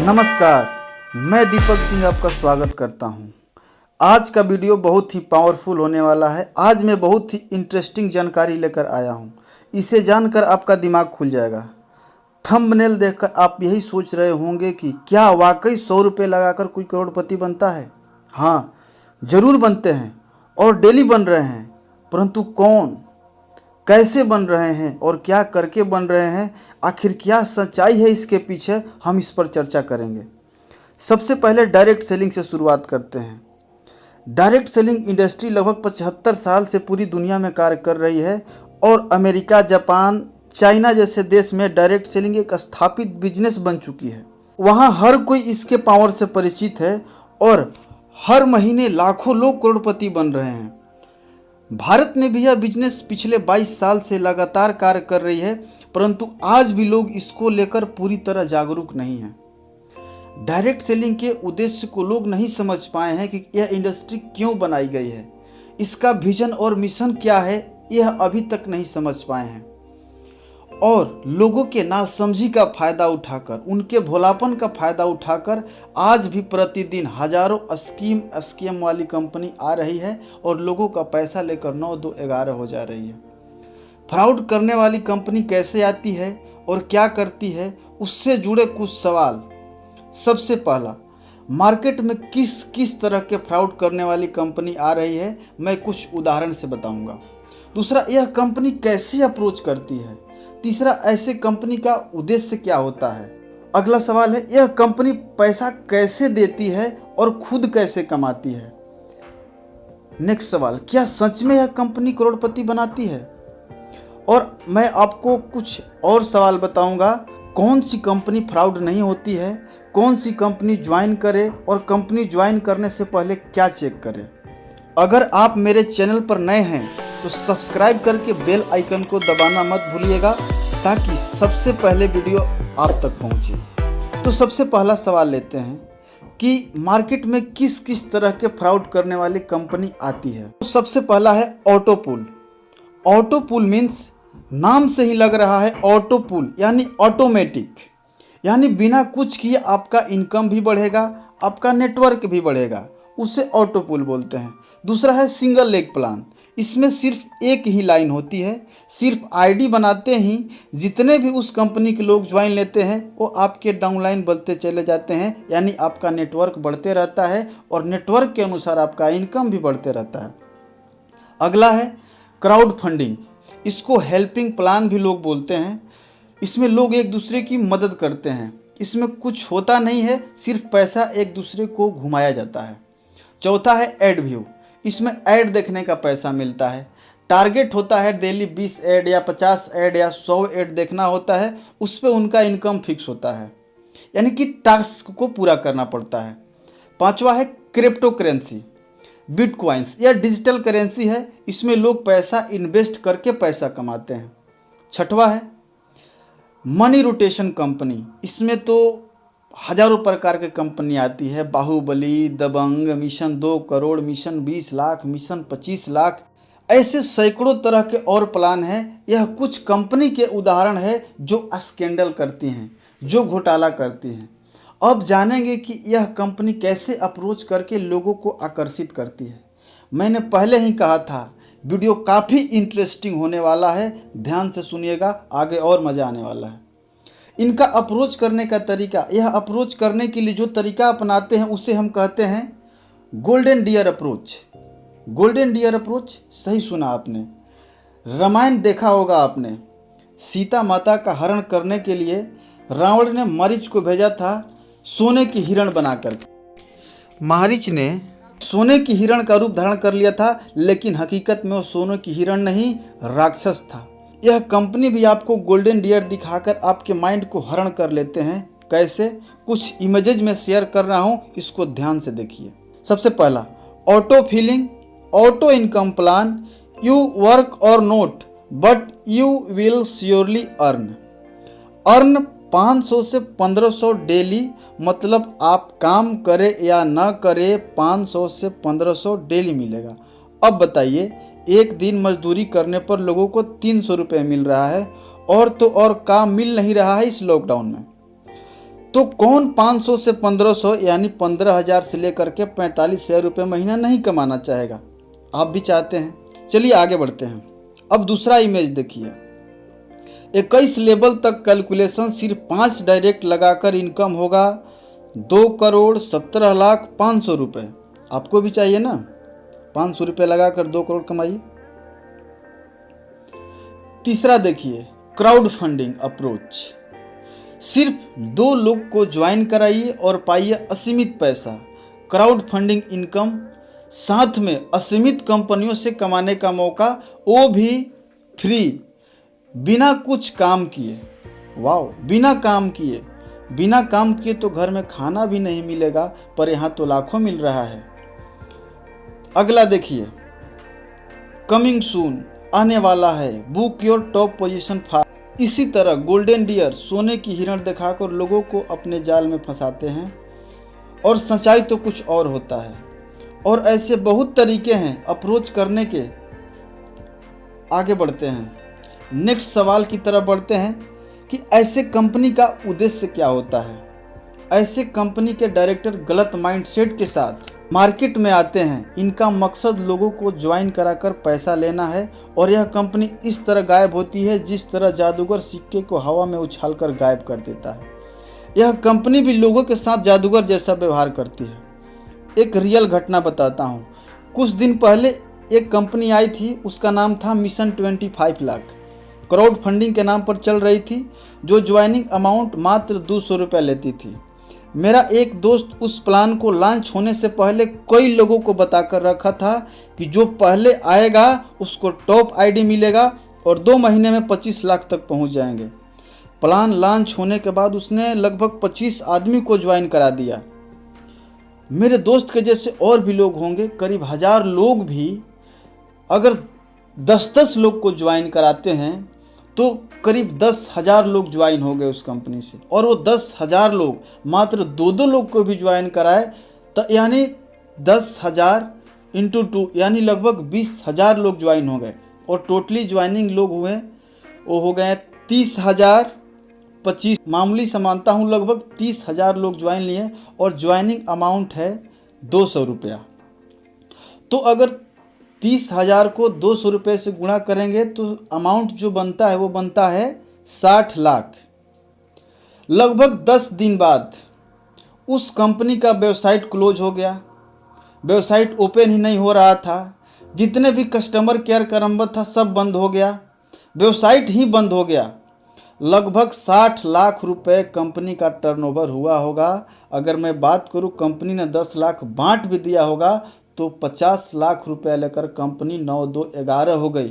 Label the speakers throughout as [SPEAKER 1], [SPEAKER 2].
[SPEAKER 1] नमस्कार, मैं दीपक सिंह आपका स्वागत करता हूं। आज का वीडियो बहुत ही पावरफुल होने वाला है। आज मैं बहुत ही इंटरेस्टिंग जानकारी लेकर आया हूं। इसे जानकर आपका दिमाग खुल जाएगा। थंबनेल देखकर आप यही सोच रहे होंगे कि क्या वाकई 100 रुपये लगाकर कोई करोड़पति बनता है? हाँ, ज़रूर बनते हैं और डेली बन रहे हैं। परंतु कौन, कैसे बन रहे हैं और क्या करके बन रहे हैं, आखिर क्या सच्चाई है इसके पीछे, हम इस पर चर्चा करेंगे। सबसे पहले डायरेक्ट सेलिंग से शुरुआत करते हैं। डायरेक्ट सेलिंग इंडस्ट्री लगभग 75 साल से पूरी दुनिया में कार्य कर रही है और अमेरिका, जापान, चाइना जैसे देश में डायरेक्ट सेलिंग एक स्थापित बिजनेस बन चुकी है। वहाँ हर कोई इसके पावर से परिचित है और हर महीने लाखों लोग करोड़पति बन रहे हैं। भारत में भी यह बिजनेस पिछले 22 साल से लगातार कार्य कर रही है, परंतु आज भी लोग इसको लेकर पूरी तरह जागरूक नहीं हैं। डायरेक्ट सेलिंग के उद्देश्य को लोग नहीं समझ पाए हैं कि यह इंडस्ट्री क्यों बनाई गई है, इसका विजन और मिशन क्या है, यह अभी तक नहीं समझ पाए हैं। और लोगों के नासमझी का फ़ायदा उठाकर, उनके भोलापन का फ़ायदा उठाकर आज भी प्रतिदिन हज़ारों स्कीम वाली कंपनी आ रही है और लोगों का पैसा लेकर 9, 2, 11 हो जा रही है। फ्रॉड करने वाली कंपनी कैसे आती है और क्या करती है, उससे जुड़े कुछ सवाल। सबसे पहला, मार्केट में किस किस तरह के फ्रॉड करने वाली कंपनी आ रही है, मैं कुछ उदाहरण से बताऊंगा। दूसरा, यह कंपनी कैसे अप्रोच करती है। तीसरा, ऐसे कंपनी का उद्देश्य क्या होता है। अगला सवाल है, यह कंपनी पैसा कैसे देती है और खुद कैसे कमाती है। नेक्स्ट सवाल, क्या सच में यह कंपनी करोड़पति बनाती है। और मैं आपको कुछ और सवाल बताऊंगा, कौन सी कंपनी फ्रॉड नहीं होती है, कौन सी कंपनी ज्वाइन करे और कंपनी ज्वाइन करने से पहले क्या चेक करे। अगर आप मेरे चैनल पर नए हैं तो सब्सक्राइब करके बेल आइकन को दबाना मत भूलिएगा ताकि सबसे पहले वीडियो आप तक पहुंचे। तो सबसे पहला सवाल लेते हैं कि मार्केट में किस किस तरह के फ्रॉड करने वाली कंपनी आती है। तो सबसे पहला है ऑटोपूल। ऑटोपूल मीन्स, नाम से ही लग रहा है ऑटोपूल यानी ऑटोमेटिक, यानी बिना कुछ किए आपका इनकम भी बढ़ेगा, आपका नेटवर्क भी बढ़ेगा, उसे ऑटोपूल बोलते हैं। दूसरा है सिंगल लेग प्लान। इसमें सिर्फ एक ही लाइन होती है, सिर्फ आईडी बनाते ही जितने भी उस कंपनी के लोग ज्वाइन लेते हैं वो आपके डाउनलाइन बढ़ते चले जाते हैं, यानी आपका नेटवर्क बढ़ते रहता है और नेटवर्क के अनुसार आपका इनकम भी बढ़ते रहता है। अगला है क्राउड फंडिंग। इसको हेल्पिंग प्लान भी लोग बोलते हैं। इसमें लोग एक दूसरे की मदद करते हैं। इसमें कुछ होता नहीं है, सिर्फ पैसा एक दूसरे को घुमाया जाता है। चौथा है एड व्यू। इसमें ऐड देखने का पैसा मिलता है। टारगेट होता है डेली 20 ऐड या 50 ऐड या 100 ऐड देखना होता है, उस पर उनका इनकम फिक्स होता है, यानी कि टास्क को पूरा करना पड़ता है। पांचवा है क्रिप्टो करेंसी। बिटकॉइंस यह डिजिटल करेंसी है, इसमें लोग पैसा इन्वेस्ट करके पैसा कमाते हैं। छठवा है मनी रोटेशन कंपनी। इसमें तो हजारों प्रकार की कंपनी आती है, Baahubali, Dabangg, mission 2 crore, mission 20 lakh, mission 25 lakh, ऐसे सैकड़ों तरह के और प्लान हैं। यह कुछ कंपनी के उदाहरण है जो स्कैंडल करती हैं, जो घोटाला करती हैं। अब जानेंगे कि यह कंपनी कैसे अप्रोच करके लोगों को आकर्षित करती है। मैंने पहले ही कहा था वीडियो काफ़ी इंटरेस्टिंग होने वाला है, ध्यान से सुनिएगा, आगे और मज़ा आने वाला है। इनका अप्रोच करने का तरीका, यह अप्रोच करने के लिए जो तरीका अपनाते हैं उसे हम कहते हैं golden deer approach. Golden deer approach, सही सुना आपने। रामायण देखा होगा आपने। सीता माता का हरण करने के लिए रावण ने मारीच को भेजा था सोने की हिरण बनाकर। मारीच ने सोने की हिरण का रूप धारण कर लिया था, लेकिन हकीकत में वो सोने की हिरण नहीं, राक्षस था। यह कंपनी भी आपको गोल्डन डियर दिखाकर आपके माइंड को हरण कर लेते हैं। कैसे, कुछ इमेजेज में शेयर कर रहा हूँ, इसको ध्यान से देखिए। सबसे पहला, auto filling, auto income plan, you work or not but you will surely earn 500 से 1500 डेली, मतलब आप काम करें या ना करें 500 से 1500 डेली मिलेगा। अब बताइए, एक दिन मजदूरी करने पर लोगों को 300 रुपये मिल रहा है और तो और काम मिल नहीं रहा है इस लॉकडाउन में। तो कौन 500 से 1500 यानी 15,000 से लेकर के 45,000 रुपये महीना नहीं कमाना चाहेगा? आप भी चाहते हैं। चलिए आगे बढ़ते हैं। अब दूसरा इमेज देखिए। 21 लेवल तक कैलकुलेशन, सिर्फ 5 डायरेक्ट लगाकर इनकम होगा 2,17,05,000 रुपये। आपको भी चाहिए ना? 500 रुपये लगाकर 2 करोड़ कमाइए। तीसरा देखिए, क्राउड फंडिंग अप्रोच। सिर्फ 2 लोग को ज्वाइन कराइए और पाइए असीमित पैसा। क्राउड फंडिंग इनकम, साथ में असीमित कंपनियों से कमाने का मौका, वो भी फ्री, बिना कुछ काम किए। वाह, बिना काम किए। बिना काम किए तो घर में खाना भी नहीं मिलेगा, पर यहाँ तो लाखों मिल रहा है। अगला देखिए, कमिंग सून, आने वाला है, book your top position fast. इसी तरह गोल्डन डियर, सोने की हिरण दिखाकर लोगों को अपने जाल में फंसाते हैं, और सच्चाई तो कुछ और होता है। और ऐसे बहुत तरीके हैं अप्रोच करने के। आगे बढ़ते हैं, नेक्स्ट सवाल की तरफ बढ़ते हैं कि ऐसे कंपनी का उद्देश्य क्या होता है। ऐसे कंपनी के डायरेक्टर गलत माइंडसेट के साथ मार्केट में आते हैं। इनका मकसद लोगों को ज्वाइन कराकर पैसा लेना है, और यह कंपनी इस तरह गायब होती है जिस तरह जादूगर सिक्के को हवा में उछालकर गायब कर देता है। यह कंपनी भी लोगों के साथ जादूगर जैसा व्यवहार करती है। एक रियल घटना बताता हूँ। कुछ दिन पहले एक कंपनी आई थी, उसका नाम था मिशन 25 लाख। क्राउड फंडिंग के नाम पर चल रही थी, जो ज्वाइनिंग अमाउंट मात्र 200 रुपये लेती थी। मेरा एक दोस्त उस प्लान को लॉन्च होने से पहले कई लोगों को बताकर रखा था कि जो पहले आएगा उसको टॉप आईडी मिलेगा और 2 महीने में 25 लाख तक पहुंच जाएंगे। प्लान लॉन्च होने के बाद उसने लगभग 25 आदमी को ज्वाइन करा दिया। मेरे दोस्त के जैसे और भी लोग होंगे, करीब 1000 लोग भी अगर 10-10 लोग को ज्वाइन कराते हैं तो करीब 10,000 लोग ज्वाइन हो गए उस कंपनी से। और वो 10,000 लोग मात्र 2-2 लोग को भी ज्वाइन कराए तो यानी 10,000 × 2 यानी लगभग 20,000 लोग ज्वाइन हो गए। और टोटली ज्वाइनिंग लोग हुए वो हो गए 30,000 25। मामूली समानता हूँ, लगभग 30,000 लोग ज्वाइन लिए और ज्वाइनिंग अमाउंट है 200 रुपया। तो अगर 30,000 को 200 रुपये से गुणा करेंगे तो अमाउंट जो बनता है वो बनता है 60 लाख। लगभग 10 दिन बाद उस कंपनी का वेबसाइट क्लोज हो गया। वेबसाइट ओपन ही नहीं हो रहा था। जितने भी कस्टमर केयर का नंबर था सब बंद हो गया, वेबसाइट ही बंद हो गया। लगभग 60 लाख रुपए कंपनी का टर्नओवर हुआ होगा। अगर मैं बात करूं, कंपनी ने 10 लाख बांट भी दिया होगा तो 50 लाख रुपए लेकर कंपनी 9-2-11 हो गई।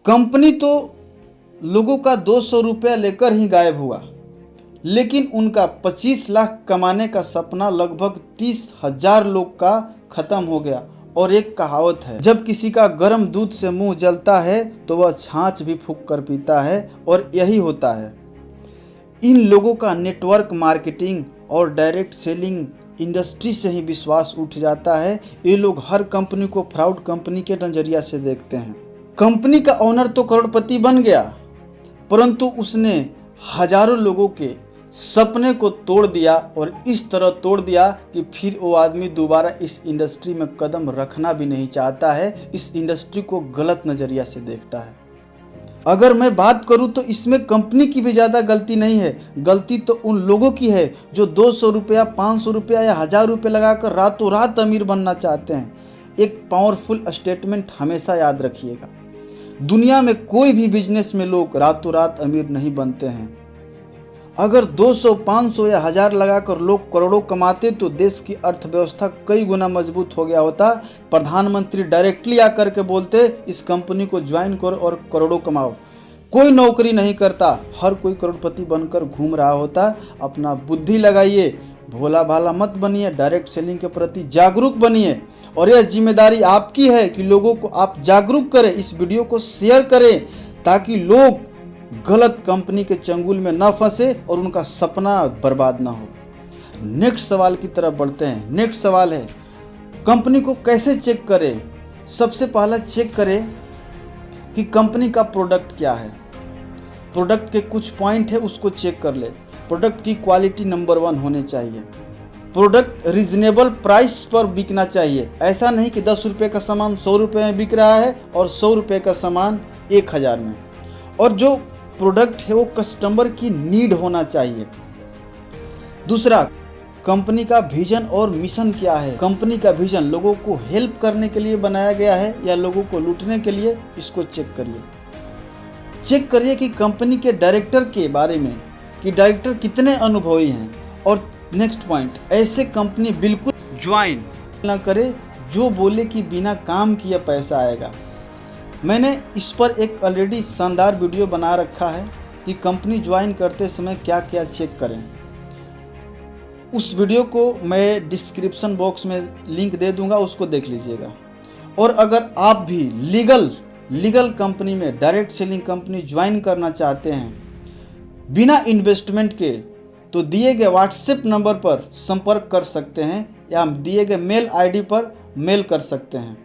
[SPEAKER 1] कंपनी तो लोगों का 200 रुपया लेकर ही गायब हुआ, लेकिन उनका 25 लाख कमाने का सपना लगभग 30,000 लोग का ख़त्म हो गया। और एक कहावत है, जब किसी का गर्म दूध से मुंह जलता है तो वह छाछ भी फूंक कर पीता है, और यही होता है। इन लोगों का नेटवर्क मार्केटिंग और डायरेक्ट सेलिंग इंडस्ट्री से ही विश्वास उठ जाता है। ये लोग हर कंपनी को फ्रॉड कंपनी के नज़रिया से देखते हैं। कंपनी का ओनर तो करोड़पति बन गया, परंतु उसने हजारों लोगों के सपने को तोड़ दिया, और इस तरह तोड़ दिया कि फिर वो आदमी दोबारा इस इंडस्ट्री में कदम रखना भी नहीं चाहता है। इस इंडस्ट्री को गलत नज़रिया से देखता है। अगर मैं बात करूं तो इसमें कंपनी की भी ज़्यादा गलती नहीं है, गलती तो उन लोगों की है जो 200 रुपया, 500 रुपया या 1000 रुपये लगाकर रातों रात अमीर बनना चाहते हैं। एक पावरफुल स्टेटमेंट हमेशा याद रखिएगा, दुनिया में कोई भी बिजनेस में लोग रातों रात अमीर नहीं बनते हैं। अगर 200, 500 या 1000 लगाकर लोग करोड़ों कमाते तो देश की अर्थव्यवस्था कई गुना मजबूत हो गया होता। प्रधानमंत्री डायरेक्टली आकर के बोलते इस कंपनी को ज्वाइन करो और करोड़ों कमाओ। कोई नौकरी नहीं करता, हर कोई करोड़पति बनकर घूम रहा होता। अपना बुद्धि लगाइए, भोला भाला मत बनिए, डायरेक्ट सेलिंग के प्रति जागरूक बनिए, और यह जिम्मेदारी आपकी है कि लोगों को आप जागरूक करें। इस वीडियो को शेयर करें ताकि लोग गलत कंपनी के चंगुल में न फंसे और उनका सपना बर्बाद ना हो। नेक्स्ट सवाल की तरफ बढ़ते हैं। नेक्स्ट सवाल है, कंपनी को कैसे चेक करें। सबसे पहला चेक करें कि कंपनी का प्रोडक्ट क्या है। प्रोडक्ट के कुछ पॉइंट है, उसको चेक कर ले। प्रोडक्ट की क्वालिटी नंबर 1 होनी चाहिए। प्रोडक्ट रीजनेबल प्राइस पर बिकना चाहिए। ऐसा नहीं कि 10 रुपये का सामान 100 रुपये में बिक रहा है और 100 रुपये का सामान 1000 में। और जो प्रोडक्ट है वो कस्टमर की नीड होना चाहिए। दूसरा, कंपनी का विजन और मिशन क्या है। कंपनी का विजन लोगों को हेल्प करने के लिए बनाया गया है या लोगों को लूटने के लिए, इसको चेक करिए। चेक करिए कि कंपनी के डायरेक्टर के बारे में कि डायरेक्टर कितने अनुभवी हैं। और नेक्स्ट पॉइंट, ऐसे कंपनी बिल्कुल ज्वाइन ना करे जो बोले कि बिना काम किए पैसा आएगा। मैंने इस पर एक ऑलरेडी शानदार वीडियो बना रखा है कि कंपनी ज्वाइन करते समय क्या क्या चेक करें। उस वीडियो को मैं डिस्क्रिप्शन बॉक्स में लिंक दे दूंगा, उसको देख लीजिएगा। और अगर आप भी लीगल कंपनी में डायरेक्ट सेलिंग कंपनी ज्वाइन करना चाहते हैं बिना इन्वेस्टमेंट के, तो दिए गए व्हाट्सएप नंबर पर संपर्क कर सकते हैं या दिए गए मेल आईडी पर मेल कर सकते हैं।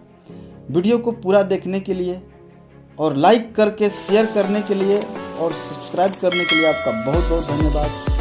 [SPEAKER 1] वीडियो को पूरा देखने के लिए और लाइक करके शेयर करने के लिए और सब्सक्राइब करने के लिए आपका बहुत बहुत धन्यवाद।